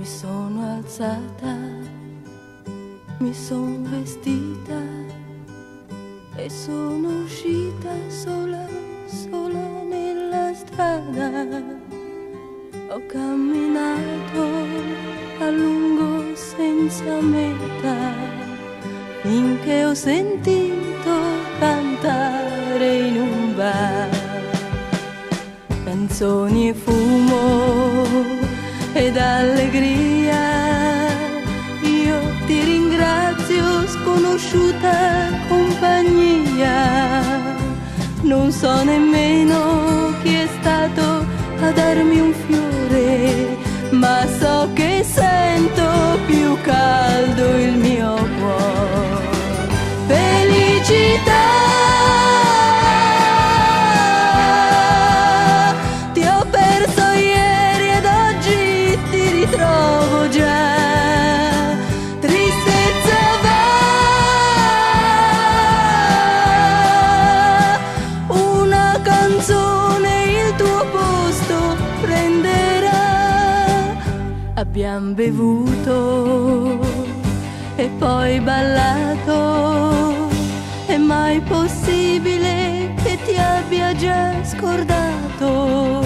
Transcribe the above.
Mi sono alzata, mi sono vestita e sono uscita sola, sola nella strada. Ho camminato a lungo senza meta, finché ho sentito cantare in un bar canzoni e fumo ed allegria. Io ti ringrazio, sconosciuta compagnia. Non so nemmeno chi è stato a darmi un fiore, ma so che sento più caldo il mio cuore. Felicità, ti ho perso ieri ed oggi ti ritrovo già. Tristezza va, una canzone il tuo posto prenderà. Abbiamo bevuto e poi ballato, è mai possibile che ti abbia già scordato?